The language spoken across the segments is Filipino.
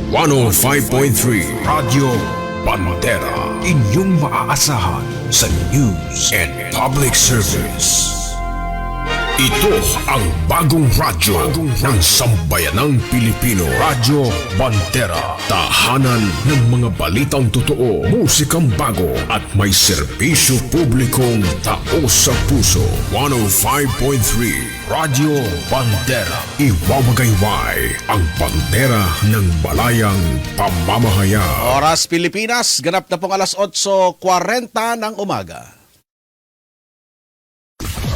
105.3 Radio Bandera, inyong maaasahan sa news and public service. Ito ang bagong radyo ng sambayanang Pilipino. Radyo Bandera. Tahanan ng mga balitang totoo, musikang bago at may serbisyo publikong taos sa puso. 105.3 Radyo Bandera. Iwawagayway ang bandera ng balayang pamamahayag. Oras Pilipinas, ganap na pong alas 8:40 ng umaga.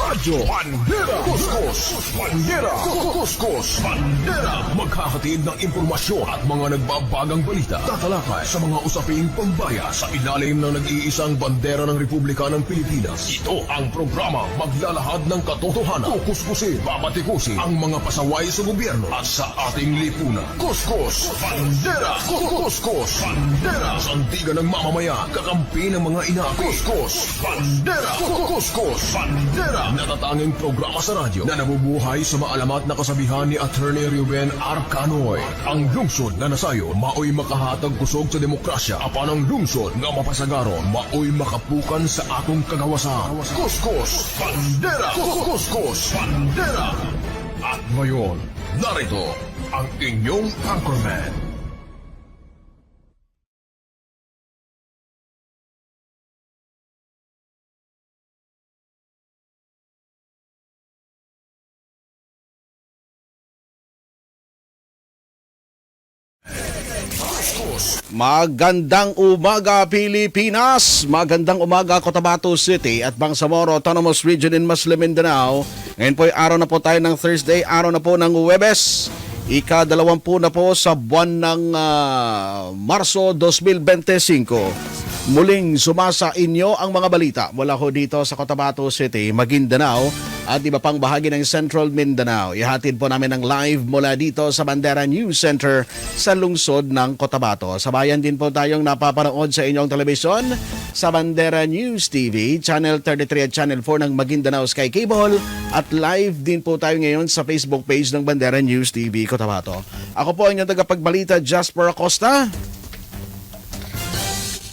Radyo Bandera, Kuskus, Bandera, Kuskus, Bandera. Magkakatid ng impormasyon at mga nagbabagang balita. Tatalakay sa mga usaping pambaya sa ilalim ng nag-iisang bandera ng Republika ng Pilipinas. Ito ang programa maglalahad ng katotohanan. Kukuskusin, babatikusin ang mga pasaway sa gobyerno at sa ating lipunan. Kuskus, Bandera, Kuskus, Bandera. Sandigan ng mamamayan, kakampi ng mga ina. Kuskus, Bandera, Kuskus, Bandera. Natatanging programa sa radyo na nabubuhay sa maalamat na kasabihan ni Attorney Ruben Arcanoy. Ang lungsod na nasayo, maoy makahatag kusog sa demokrasya. Apan ang lungsod nga mapasagaron, maoy makapukan sa atong kagawasan. Kuskus, Bandera! Kuskus, Bandera! At ngayon, narito ang inyong anchorman. Magandang umaga Pilipinas, magandang umaga Cotabato City at Bangsamoro Autonomous Region in Muslim Mindanao. Ngayon po ay araw na po tayo ng Thursday, araw na po ng Huwebes, ika-20 na po sa buwan ng Marso 2025. Muling sumasa inyo ang mga balita mula ho dito sa Cotabato City, Maguindanao at iba pang bahagi ng Central Mindanao. Ihatid po namin ang live mula dito sa Bandera News Center sa lungsod ng Cotabato. Sabayan din po tayong napapanood sa inyong telebisyon sa Bandera News TV, Channel 33 at Channel 4 ng Maguindanao Sky Cable at live din po tayo ngayon sa Facebook page ng Bandera News TV Cotabato. Ako po ang inyong tagapagbalita, Jasper Acosta.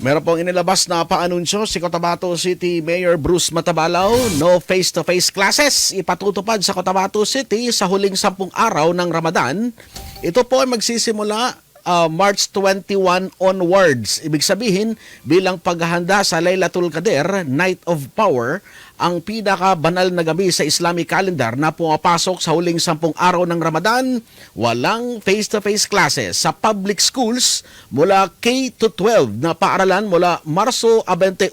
Meron pong inilabas na paanunsyo si Cotabato City Mayor Bruce Matabalaw, no face-to-face classes ipatutupad sa Cotabato City sa huling 10 araw ng Ramadan. Ito po ay magsisimula March 21 onwards. Ibig sabihin, bilang paghahanda sa Laylatul Qadr, Night of Power, ang pinaka-banal na gabi sa Islamic calendar na pumapasok sa huling 10 araw ng Ramadan, walang face-to-face classes sa public schools mula K-12 na paaralan mula Marso 21.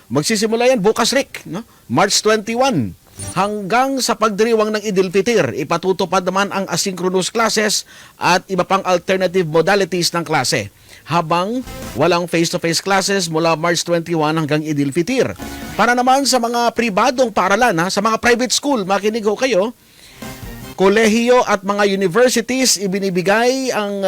Magsisimula yan bukas, Rick, no? March 21. Hanggang sa pagdiriwang ng Idil Fitir, ipatutupad naman ang asynchronous classes at iba pang alternative modalities ng klase. Habang walang face-to-face classes mula March 21 hanggang Idil Fitir. Para naman sa mga pribadong paaralan, sa mga private school, makinig ho kayo, kolehiyo at mga universities, ibinibigay ang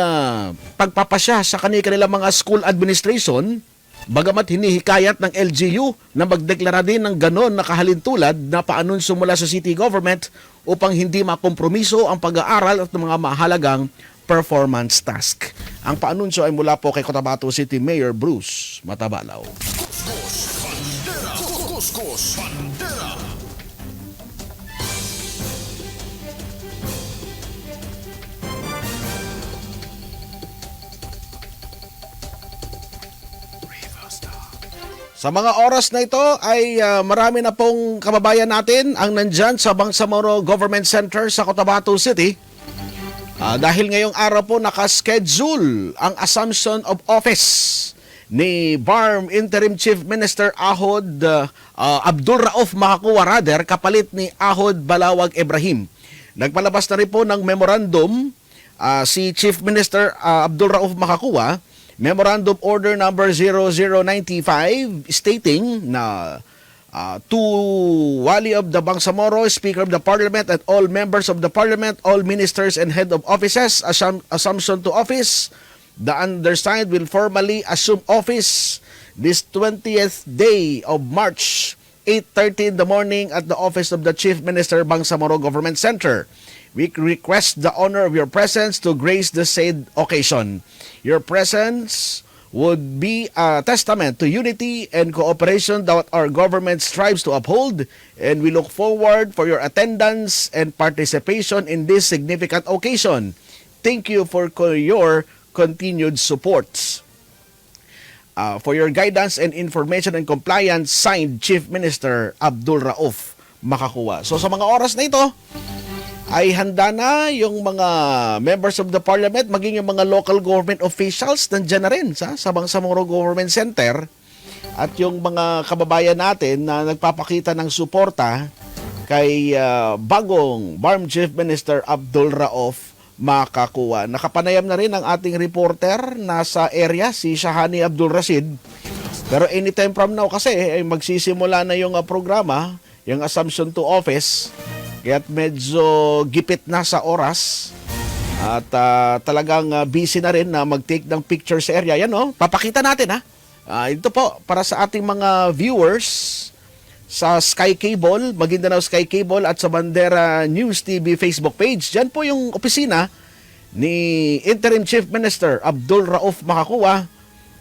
pagpapasya sa kanilang mga school administration. Bagamat hinihikayat ng LGU na magdeklara din ng ganon na kahalintulad na paanunsyo mula sa city government upang hindi makompromiso ang pag-aaral at mga mahalagang performance task. Ang paanunsyo ay mula po kay Cotabato City Mayor Bruce Matabalaw. Kuskus, Bandera! Kuskus, Bandera! Sa mga oras na ito ay marami na pong kababayan natin ang nandyan sa Bangsamoro Government Center sa Cotabato City. Dahil ngayong araw po nakaschedule ang assumption of office ni BARM Interim Chief Minister Ahod Abdul Rauf Makakuwa Rader kapalit ni Ahod Balawag Ibrahim. Nagpalabas na rin po ng memorandum si Chief Minister Abdul Rauf Makakuwa, Memorandum Order number 0095 stating na to Wali of the Bangsamoro, Speaker of the Parliament and all members of the Parliament, all ministers and head of offices, assumption to office, the undersigned will formally assume office this 20th day of March, 8:30 in the morning at the office of the Chief Minister, Bangsamoro Government Center. we request the honor of your presence to grace the said occasion. Your presence would be a testament to unity and cooperation that our government strives to uphold, and we look forward for your attendance and participation in this significant occasion. Thank you for your continued support. For your guidance and information and compliance, signed Chief Minister Abdul Rauf Makakuwa. So sa mga oras na ito, ay handa na yung mga members of the parliament, maging yung mga local government officials, nandiyan na rin sa Bangsamoro Government Center, at yung mga kababayan natin na nagpapakita ng suporta kay bagong BARM Chief Minister Abdul Rauf Makakuwa. Nakapanayam na rin ang ating reporter nasa area, si Shahani Abdul Rashid. Pero anytime from now kasi ay magsisimula na yung programa, yung Assumption to Office. Kaya't medyo gipit na sa oras at talagang busy na rin na mag-take ng picture sa area. Yan papakita natin ito po para sa ating mga viewers sa Sky Cable, Maguindanao Sky Cable at sa Bandera News TV Facebook page. Diyan po yung opisina ni Interim Chief Minister Abdul Rauf Makakuwa.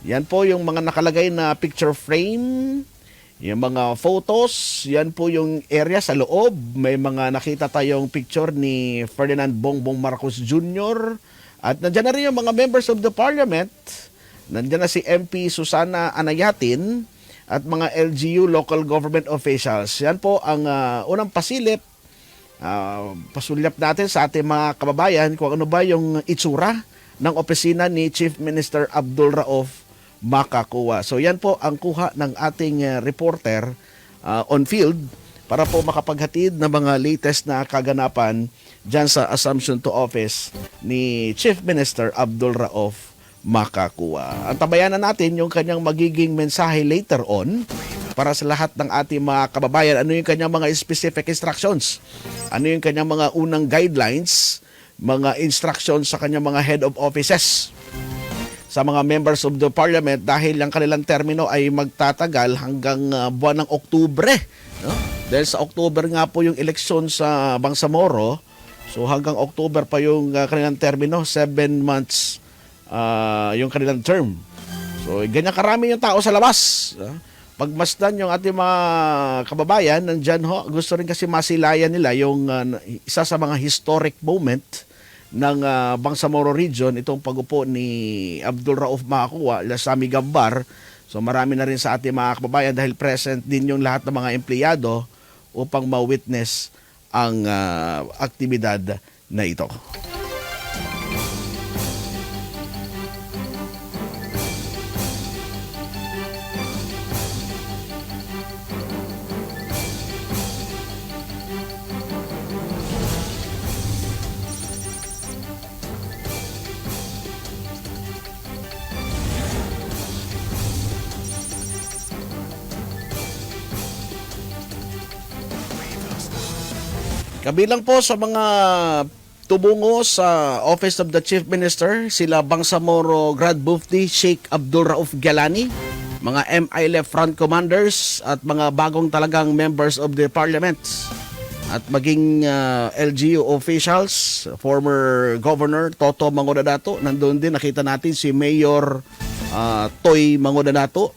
Yan po yung mga nakalagay na picture frame, yung mga photos, yan po yung area sa loob. May mga nakita tayong picture ni Ferdinand Bongbong Marcos Jr. At nandiyan na rin yung mga members of the parliament. Nandiyan na si MP Susana Anayatin at mga LGU local government officials. Yan po ang unang pasilip. Pasulyap natin sa ating mga kababayan kung ano ba yung itsura ng opisina ni Chief Minister Abdul Rauf Makakuwa. So yan po ang kuha ng ating reporter on field para po makapaghatid ng mga latest na kaganapan dyan sa Assumption to Office ni Chief Minister Abdul Rauf Makakuwa. Antabayanan natin yung kanyang magiging mensahe later on para sa lahat ng ating mga kababayan. Ano yung kanyang mga specific instructions? Ano yung kanyang mga unang guidelines, mga instructions sa kanyang mga head of offices sa mga members of the parliament dahil ang kanilang termino ay magtatagal hanggang buwan ng Oktubre. No? Dahil sa Oktubre nga po yung eleksyon sa Bangsamoro, so hanggang Oktubre pa yung kanilang termino, 7 months yung kanilang term. So ganyan karami yung tao sa labas. Pagmasdan yung ating mga kababayan, nandyan gusto rin kasi masilayan nila yung isa sa mga historic moment ng Bangsamoro Region, itong pagupo ni Abdul Rauf Makakuwa, Lasami Gambar. So marami na rin sa ating mga kababayan dahil present din yung lahat ng mga empleyado upang ma-witness ang aktibidad na ito. Kabilang po sa mga tubungo sa Office of the Chief Minister, sila Bangsamoro Grand Mufti Sheikh Abdul Rauf Gialani, mga MILF Front Commanders at mga bagong talagang members of the Parliament at maging LGU officials, former Governor Toto Mangunadato, nandun din nakita natin si Mayor Toy Mangunadato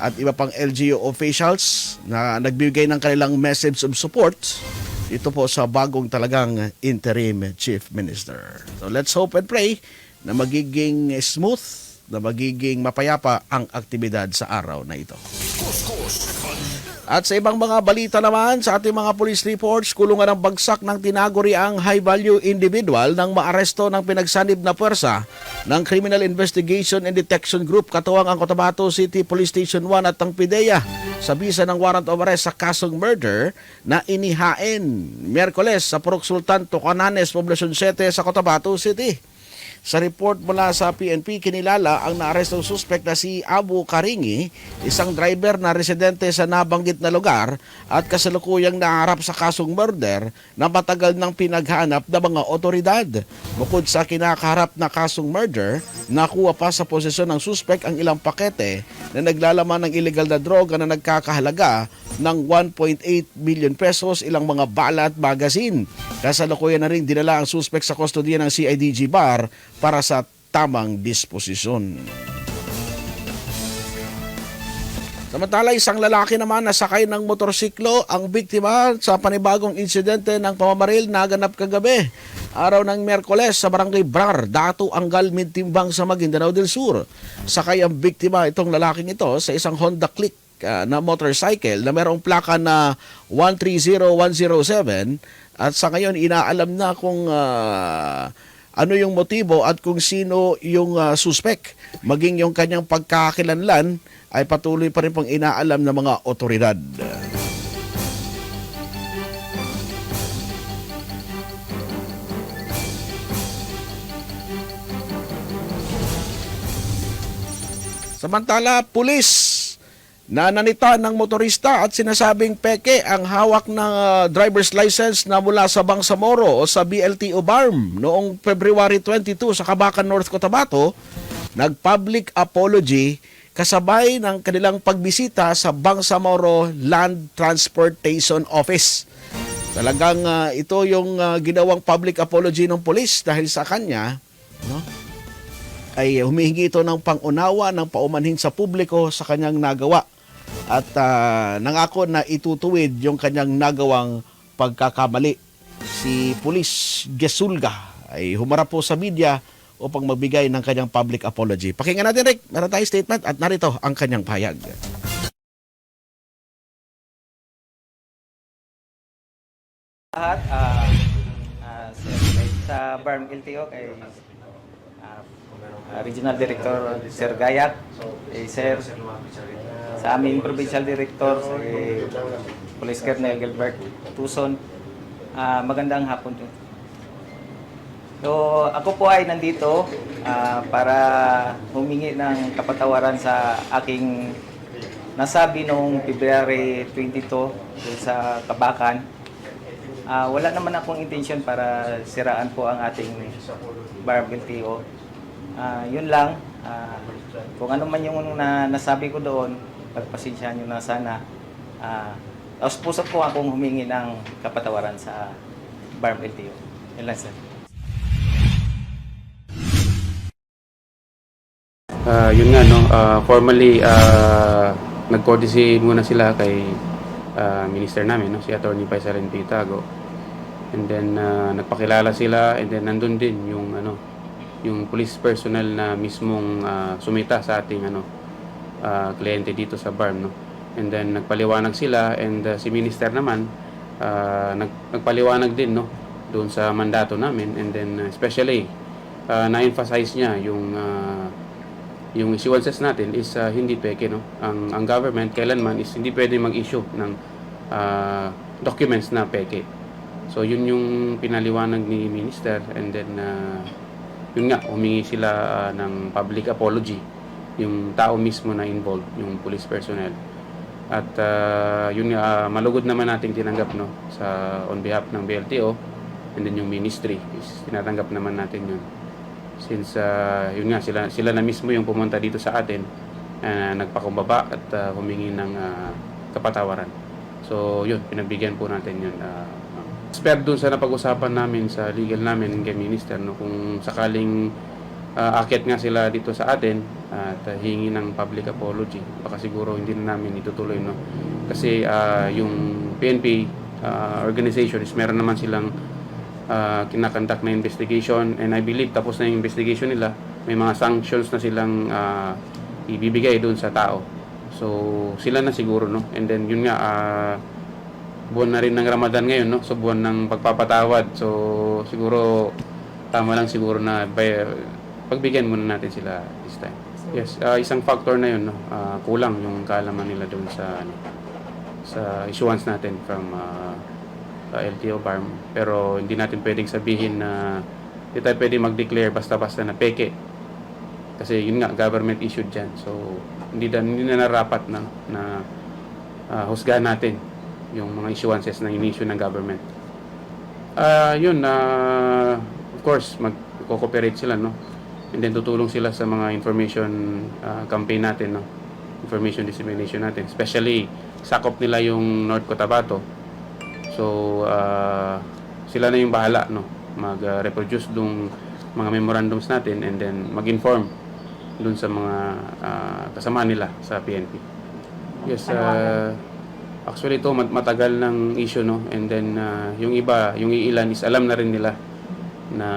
at iba pang LGU officials na nagbibigay ng kanilang message of support ito po sa bagong talagang interim chief minister. So let's hope and pray na magiging smooth, na magiging mapayapa ang aktibidad sa araw na ito. At sa ibang mga balita naman, sa ating mga police reports, kulungan ng bagsak ng tinaguri ang high-value individual nang maaresto ng pinagsanib na puwersa ng Criminal Investigation and Detection Group katuwang ang Cotabato City Police Station 1 at ang PIDEA sa bisa ng warrant of arrest sa kasong murder na inihain Miyerkules sa Purok Sultan Tucananes, Poblacion 7 sa Cotabato City. Sa report mula sa PNP, kinilala ang naarestong suspect na si Abu Karingi, isang driver na residente sa nabanggit na lugar at kasalukuyang naharap sa kasong murder na matagal nang pinaghanap ng mga otoridad. Bukod sa kinakaharap na kasong murder, nakuha pa sa posisyon ng suspect ang ilang pakete na naglalaman ng illegal na droga na nagkakahalaga ng 1.8 million pesos, ilang mga bala at magazine. Kasalukuyan na rin dinala ang suspect sa kustodiya ng CIDG Bar para sa tamang disposisyon. Samantala, isang lalaki naman na sakay ng motorsiklo ang biktima sa panibagong insidente ng pamamaril na ganap kagabi. Araw ng Miyerkules sa Barangay Brar, Dato Angal, Mintimbang sa Maguindanao del Sur. Sakay ang biktima, itong lalaking ito, sa isang Honda Click na motorcycle na mayroong plaka na 130107 at sa ngayon inaalam na kung ano yung motibo at kung sino yung suspect. Maging yung kanyang pagkakakilanlan ay patuloy pa rin pong inaalam ng mga otoridad. Samantala, pulis na nanita ng motorista at sinasabing peke ang hawak ng driver's license na mula sa Bangsamoro o sa BLTO BARM noong February 22 sa Cabacan, North Cotabato, nag-public apology kasabay ng kanilang pagbisita sa Bangsamoro Land Transportation Office. Talagang ito yung ginawang public apology ng pulis dahil sa kanya, no? Ay humihingi ito ng pangunawa ng paumanhin sa publiko sa kanyang nagawa at nangako na itutuwid yung kanyang nagawang pagkakamali. Si Pulis Gesulga ay humarap po sa media upang magbigay ng kanyang public apology. Pakinggan natin, Rick. Meron tayong statement at narito ang kanyang pahayag. Lahat, sa BARM LTO kay Regional Director Sir Gayak, Sir, sa aming Provincial Director si Police Colonel Gilbert Tuson. Magandang hapon po. So, ako po ay nandito para humingi ng kapatawaran sa aking nasabi noong February 22 sa Cabacan. Wala naman akong intention para siraan po ang ating BARM LTO. Yun lang, kung ano man yung nasabi ko doon, pagpasensyahan nyo na sana. Taos puso po akong humingi ng kapatawaran sa BARM LTO. Yun lang, sir. Yun nga, no, formally nag-courtesy muna sila kay minister namin, no, si Attorney Paisarin P. Tago. And then nagpakilala sila, and then nandun din yung police personnel na mismong sumita sa ating kliyente dito sa BARM, no. And then nagpaliwanag sila, and si minister naman nagpaliwanag din, no, doon sa mandato namin. And then especially na-emphasize niya yung issuances natin is hindi peke, no. Ang government kailanman is hindi pwede mag-issue ng documents na peke. So yun yung pinaliwanag ni minister, and then yun nga, humingi sila ng public apology yung tao mismo na involved, yung police personnel. At yun nga, malugod naman nating tinanggap, no, sa on behalf ng BLTO, and then yung ministry is tinatanggap naman natin yun. Since yun nga, sila na mismo yung pumunta dito sa atin, nagpakumbaba at humingi ng kapatawaran. So yun, pinagbigyan po natin yun. Spare dun sa napag-usapan namin sa legal namin kay minister, no, kung sakaling akyat nga sila dito sa atin at hingi ng public apology, baka siguro hindi na namin itutuloy, no. Kasi yung PNP organization is meron naman silang kinakandak na investigation, and I believe tapos na yung investigation nila. May mga sanctions na silang ibibigay doon sa tao. So sila na siguro, no. And then yun nga, buwan na rin ng Ramadan ngayon, no, so buwan ng pagpapatawad. So siguro tama lang siguro na pagbigyan muna natin sila this time. Yes, isang factor na yun, no. Kulang yung kaalaman nila doon sa issuance natin from LTO BARM. Pero hindi natin pwedeng sabihin na hindi tayo pwedeng mag-declare basta-basta na peke. Kasi yun nga, government issued dyan. So hindi na narapat na husgahan natin yung mga issuances na in-issue ng government. Of course, mag-cooperate sila, no? And then tutulong sila sa mga information campaign natin, no? Information dissemination natin. Especially sakop nila yung North Cotabato. So, sila na yung bahala, no? Mag-reproduce yung mga memorandums natin and then mag-inform dun sa mga kasama nila sa PNP. Yes, actually ito matagal ng issue, no? And then yung iba, yung iilan is alam na rin nila na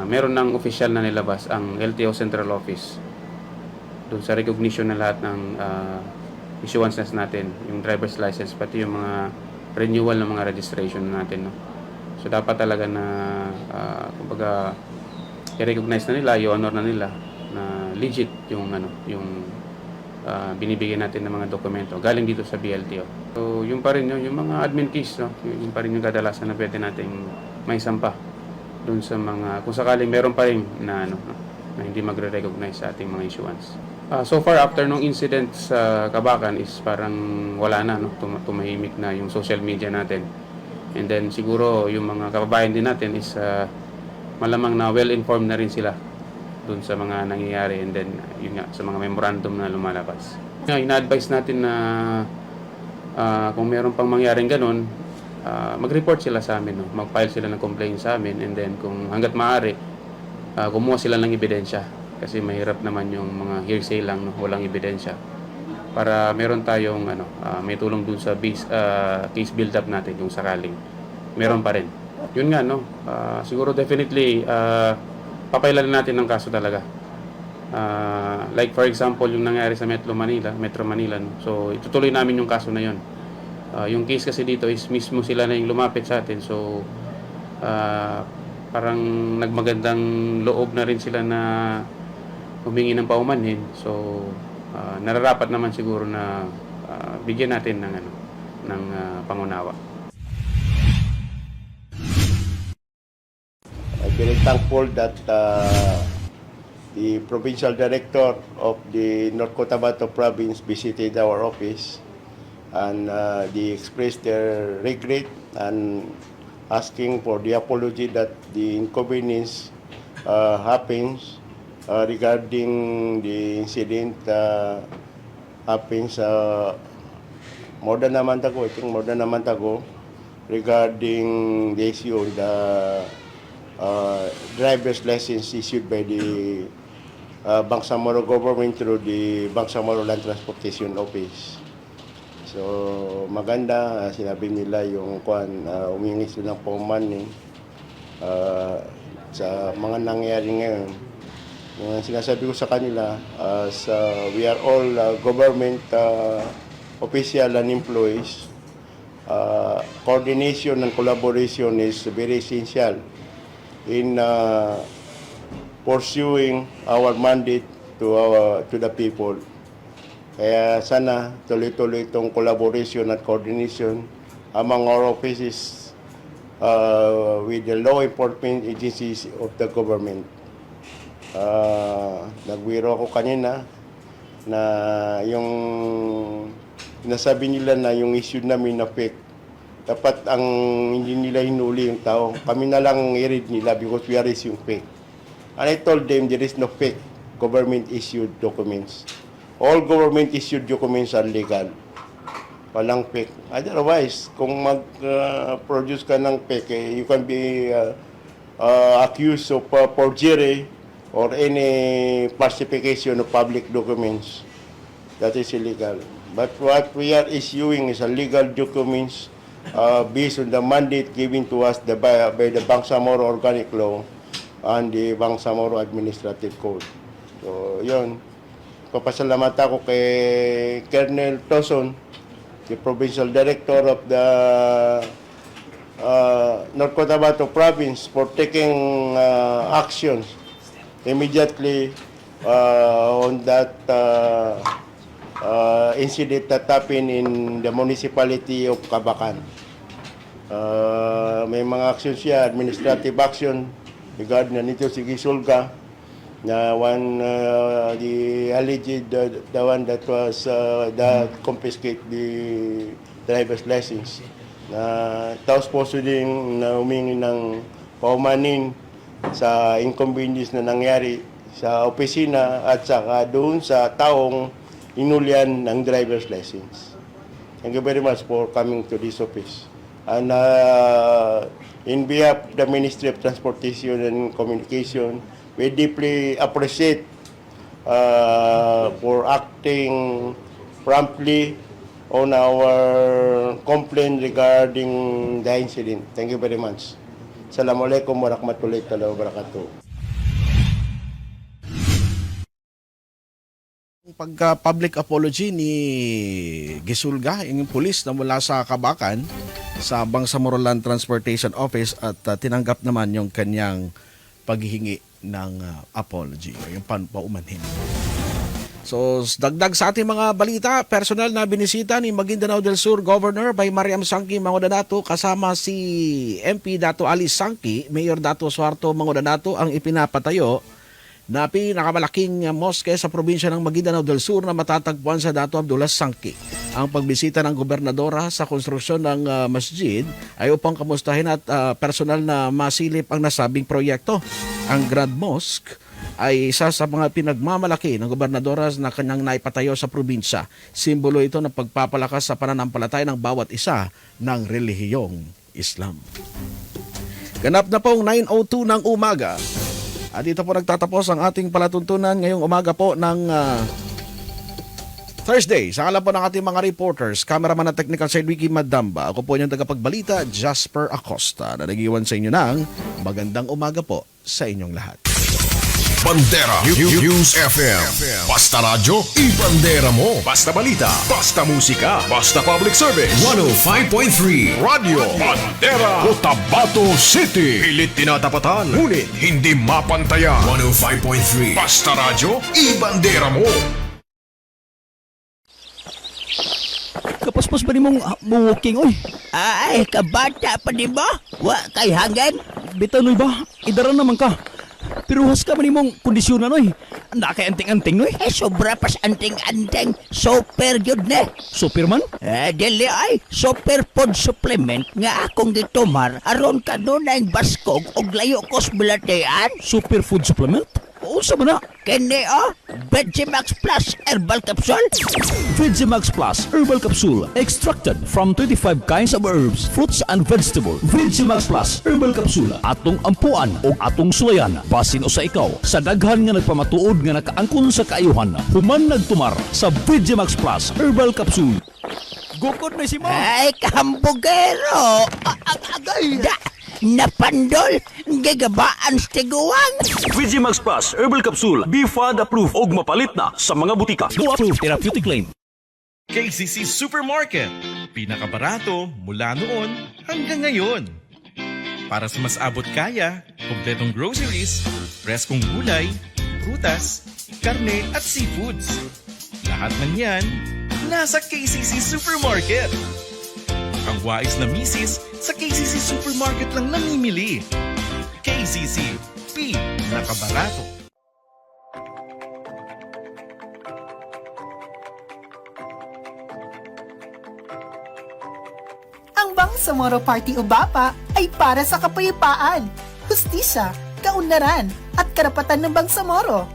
meron ng official na nilabas ang LTO Central Office dun sa recognition na lahat ng issuances natin, yung driver's license, pati yung mga renewal ng mga registration natin, no? So dapat talaga na kumbaga i-recognize na nila, i-honor na nila na legit yung binibigyan natin ng mga dokumento galing dito sa BLTO. So yung pa rin yung mga admin keys, no? Yung pa rin yung kadalasan na pwede nating may sampa doon sa mga kung sakaling meron pa rin na na hindi magre-recognize sa ating mga issuance. So far after nung incident sa Kabakan is parang wala na, no? Tumahimik na yung social media natin. And then siguro yung mga kababayan din natin is malamang na well-informed na rin sila dun sa mga nangyayari and then yun nga sa mga memorandum na lumalabas. Ina-advise natin na kung meron pang mangyaring ganun, mag-report sila sa amin, no? Mag-file sila ng complaint sa amin and then kung hanggat maaari, kumuha sila ng ebidensya kasi mahirap naman yung mga hearsay lang, no? Walang ebidensya para meron tayong may tulong dun sa case build-up natin yung sakaling meron pa rin. Yun nga, no? Siguro definitely papailan natin ng kaso talaga. Like for example, yung nangyari sa Metro Manila, no? So itutuloy namin yung kaso na yun. Yung case kasi dito is mismo sila na yung lumapit sa atin. So parang nagmagandang loob na rin sila na humingi ng paumanhin. So nararapat naman siguro na bigyan natin ng pangunawa. I'm very thankful that the provincial director of the North Cotabato province visited our office and they expressed their regret and asking for the apology that the inconvenience happens regarding the incident happens more than a month ago, regarding the issue of the driver's license issued by the Bangsamoro government through the Bangsamoro Land Transportation Office. So maganda, sinabi nila yung umingi sila ng paumanhin sa mga nangyayari ngayon. Yung sinasabi ko sa kanila, we are all government official and employees, coordination and collaboration is very essential in pursuing our mandate to the people. Kaya sana tuloy-tuloy itong collaboration at coordination among our offices with the law enforcement agencies of the government. Nagwiro ako kanina na yung nasabi nila na yung issue namin na fake. Dapat ang hindi nila hinuli yung tao. Kami na lang i-read nila because we are issuing fake. And I told them there is no fake government-issued documents. All government-issued documents are legal. Walang fake. Otherwise, kung mag-produce ka ng fake, you can be accused of forgery or any falsification of public documents. That is illegal. But what we are issuing is a legal documents based on the mandate given to us by the Bangsamoro Organic Law and the Bangsamoro Administrative Code. So, yun. Papasalamat ako kay Colonel Toson, the Provincial Director of the North Cotabato Province, for taking actions immediately on that incident that happened in the municipality of Kabakan. May mga action siya, administrative action regarding nito si Gisulga, na the alleged the one that was that confiscate the driver's license, na tapos po din na humingi ng paumanin sa inconvenience na nangyari sa opisina at saka doon sa taong inulian ng driver's license. Thank you very much for coming to this office. And in behalf of the Ministry of Transportation and Communication, we deeply appreciate for acting promptly on our complaint regarding the incident. Thank you very much. Assalamualaikum warahmatullahi wabarakatuh. Pagka-public apology ni Gisulga, yung pulis na mula sa Kabakan sa Bangsamoro Land Transportation Office at tinanggap naman yung kanyang paghihingi ng apology o yung paumanhin. So, dagdag sa ating mga balita, personal na binisita ni Maguindanao del Sur Governor by Mariam Sangki Mangudanato kasama si MP Dato Ali Sangki, Mayor Dato Suharto Mangudanato ang ipinapatayo na pinakamalaking mosque sa probinsya ng Maguindanao del Sur na matatagpuan sa Dato Abdullah Sangki. Ang pagbisita ng gobernadora sa konstruksyon ng masjid ay upang kamustahin at personal na masilip ang nasabing proyekto. Ang Grand Mosque ay isa sa mga pinagmamalaki ng gobernadora na kanyang naipatayo sa probinsya. Simbolo ito ng pagpapalakas sa pananampalataya ng bawat isa ng relihiyong Islam. Ganap na pong 9:02 ng umaga. At dito po nagtatapos ang ating palatuntunan ngayong umaga po ng Thursday. Sa ngalan po ng ating mga reporters, cameraman at technical side Wiki Madamba, ako po yung tagapagbalita, Jasper Acosta, na nag-iwan sa inyo ng magandang umaga po sa inyong lahat. Bandera News FM. Basta radyo, ibandera mo. Basta balita, basta musika, basta public service. 105.3 Radio Bandera, Cotabato City. Pilit tinatapatan, ngunit hindi mapantayan. 105.3 Basta radyo, ibandera mo. Kapaspos ba ni mong walking, oy? Ay, kabata pa di ba? Wa kay hanggan? Bitanoy ba? Idara naman ka. Pero has ka man mong kondisyonan, oy. Anda kay anting-anting, noy. Sobra pas anting-anting. Super yun na. Superman? Dili ay, super food supplement nga akong gitumar aron kanunay baskog og layo ko sa bulatean. Superfood supplement? Unsa man na? Kini Vegemax Plus Herbal Capsule. Vegemax Plus Herbal Capsule, extracted from 25 kinds of herbs, fruits and vegetables. Vegemax Plus Herbal Capsule, atong ampuan o atong sulayan. Basin o sa ikaw, sa daghan nga nagpamatuod nga nakaangkon sa kaayuhan, human nagtumar sa Vegemax Plus Herbal Capsule. Gukod na si Ma. Ay, kahambugero. Agay. Napandol, gagabaan sa tiguan. Vegemax Plus Herbal Capsule, BFAD approved og mapalit na sa mga butika. No approved therapeutic claim. KCC Supermarket. Pinakabarato mula noon hanggang ngayon. Para sa mas abot kaya, kumpletong groceries, preskong gulay, prutas, karne at seafoods. Lahat ng yan, nasa KCC Supermarket. Ang wais na misis sa KCC Supermarket lang namimili. KCC, pinakabarato. Ang Bangsamoro Party o BAPA ay para sa kapayapaan, hustisya, kaunlaran at karapatan ng Bangsamoro.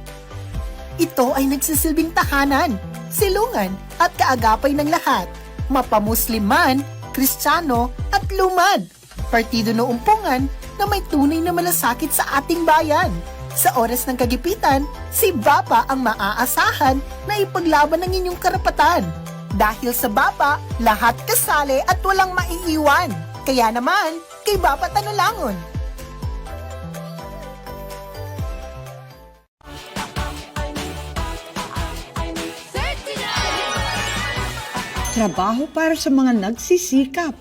Ito ay nagsisilbing tahanan, silungan at kaagapay ng lahat, mapamusliman, Kristiyano at lumad. Partido na umpungan na may tunay na malasakit sa ating bayan. Sa oras ng kagipitan, si BAPA ang maaasahan na ipaglaban ng inyong karapatan. Dahil sa BAPA, lahat kasali at walang maiiwan. Kaya naman, kay BAPA Tanulangon. Trabaho para sa mga nagsisikap.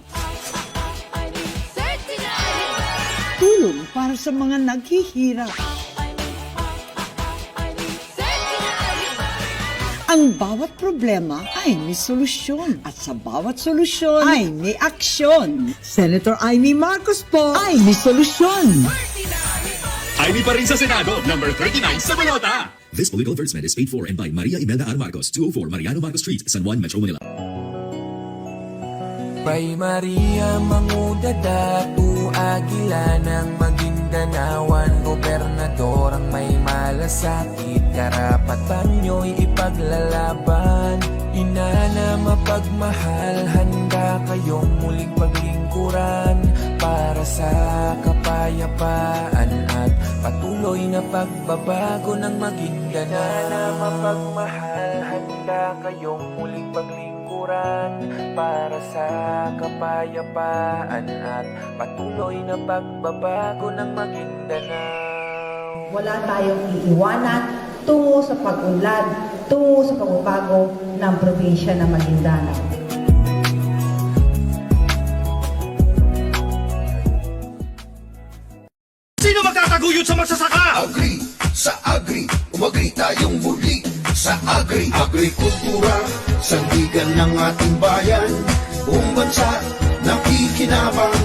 Tulong para sa mga naghihirap. Ang bawat problema ay may solusyon at sa bawat solusyon ay may aksyon. Senator Amy Marcos po ay may solusyon. Amy pa rin sa Senado, number 39 sa balota. This political advertisement is paid for and by Maria Imelda R. Marcos, 204 Mariano Marcos Street, San Juan, Metro Manila. Kay Maria Manguda Datu, Agila ng Magindanawan, Gobernador ang may mal malasakit, karapatan nyo'y ipaglalaban. Ina na mapagmahal, handa kayong muling paglingkuran para sa kapayapaan at patuloy na pagbabago ng Maguindanao. Ina na mapagmahal, handa kayong muling paglingkuran para sa kapayapaan at patuloy na pagbabago ng Maguindanao. Wala tayong iiwanan tungo sa pag-unlad, tungo sa pagbabago ng probinsya ng Maguindanao. Sino magtataguyod sa magsasaka? Agri sa agri, umagri tayong muli sa agri. Agrikultura, sandigan ng ating bayan, buong bansa nakikinabang.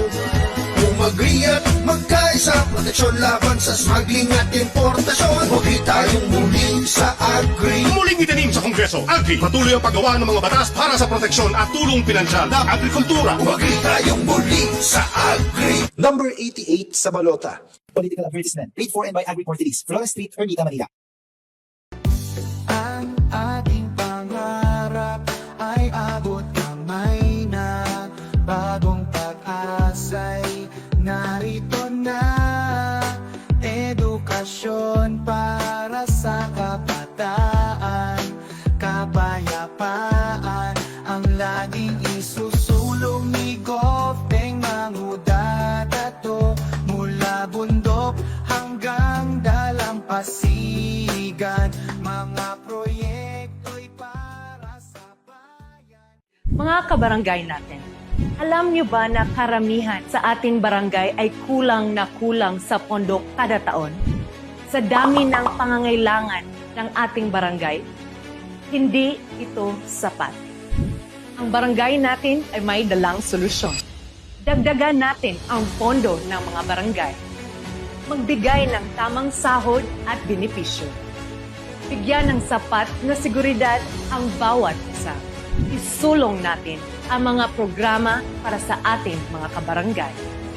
Umagri at magkaisa, proteksyon laban sa smuggling at importasyon. Umagri tayong muli sa agri. Muling itanim sa Kongreso, Agri, patuloy ang paggawa ng mga batas para sa proteksyon at tulong pinansyal ng agrikultura. Umagri tayong muli sa agri. Number 88 sa Balota. Political advertisement. Paid for and by Agri Portuguese. Flores Street, Ermita, Manila. Ang ating pangarap ay abot kamay na, bagong pag-asa'y narito na. Edukasyon para sa kabataan, kapayapaan ang laging isusulong ni Gopeng Mangudadato. Mula bundok hanggang dalampasigan, mga proyekto'y para sa bayan. Mga kabarangay natin, alam niyo ba na karamihan sa ating barangay ay kulang na kulang sa pondo kada taon? Sa dami ng pangangailangan ng ating barangay, hindi ito sapat. Ang barangay natin ay may dalang solusyon. Dagdagan natin ang pondo ng mga barangay. Magbigay ng tamang sahod at benepisyo. Bigyan ng sapat na seguridad ang bawat isa. Isulong natin ang mga programa para sa ating mga kabarangay.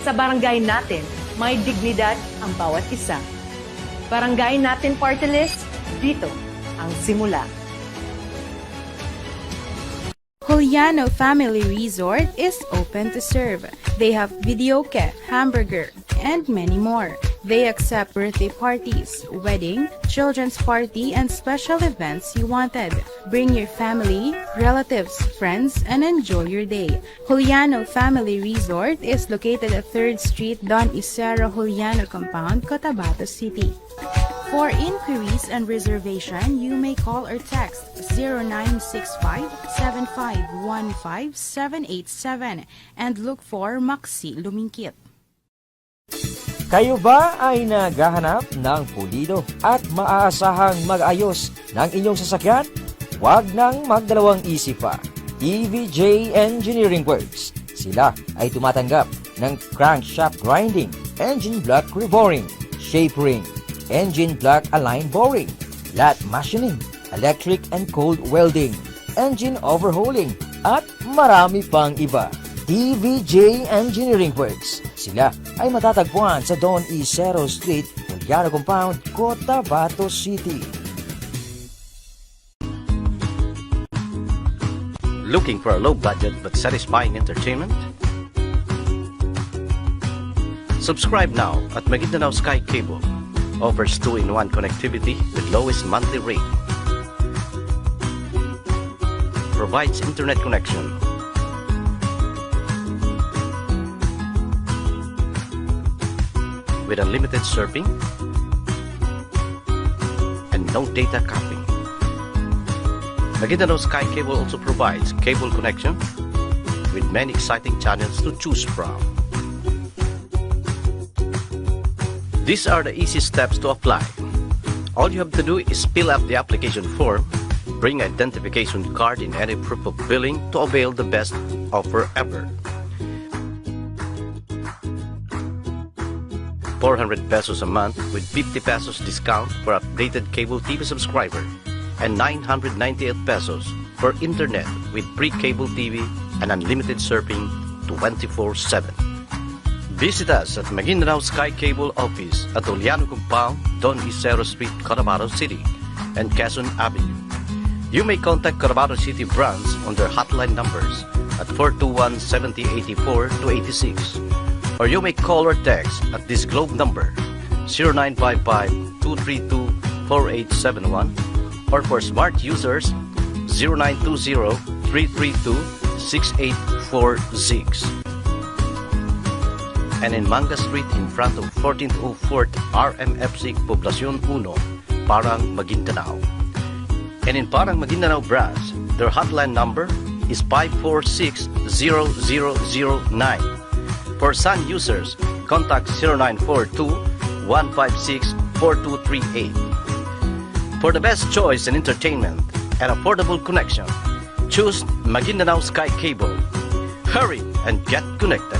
Sa barangay natin, may dignidad ang bawat isa. Barangay natin party list, dito ang simula. Juliano Family Resort is open to serve. They have videoke, hamburger, and many more. They accept birthday parties, wedding, children's party, and special events you wanted. Bring your family, relatives, friends, and enjoy your day. Juliano Family Resort is located at 3rd Street, Don Isero Juliano Compound, Cotabato City. For inquiries and reservation, you may call or text 0965-7515-787 and look for Maxi Lumingkit. Kayo ba ay naghahanap ng pulido at maaasahang mag-ayos ng inyong sasakyan? Huwag nang magdalawang isip pa. TVJ Engineering Works. Sila ay tumatanggap ng crankshaft grinding, engine block reboring, shape ring, engine block align boring, flat machining, electric and cold welding, engine overhauling, at marami pang iba. TVJ Engineering Works. Sila ay matatagpuan sa Don Isero Street, Juliano Compound, Cotabato City. Looking for a low-budget but satisfying entertainment? Subscribe now at Maguindanao Sky Cable. Offers 2-in-1 connectivity with lowest monthly rate. Provides internet connection. With unlimited surfing and no data capping. Maguindanao Sky Cable also provides cable connection with many exciting channels to choose from. These are the easy steps to apply. All you have to do is fill out the application form, bring identification card and any proof of billing to avail the best offer ever. 400 pesos a month with 50 pesos discount for updated cable TV subscriber and 998 pesos for internet with pre-cable TV and unlimited surfing 24/7. Visit us at Maguindanao Sky Cable Office at Oliano Compound, Don Isero Street, Cotabato City, and Quezon Avenue. You may contact Cotabato City branch on their hotline numbers at 421-7084-86, or you may call or text at this Globe number 0955-232-4871, or for smart users 0920-332-6846. And in Manga Street in front of 1404 RMFC Poblacion 1, Parang, Maguindanao. And in Parang Maguindanao branch, their hotline number is 546-0009. For Sun users, contact 0942-156-4238. For the best choice in entertainment and affordable connection, choose Maguindanao Sky Cable. Hurry and get connected.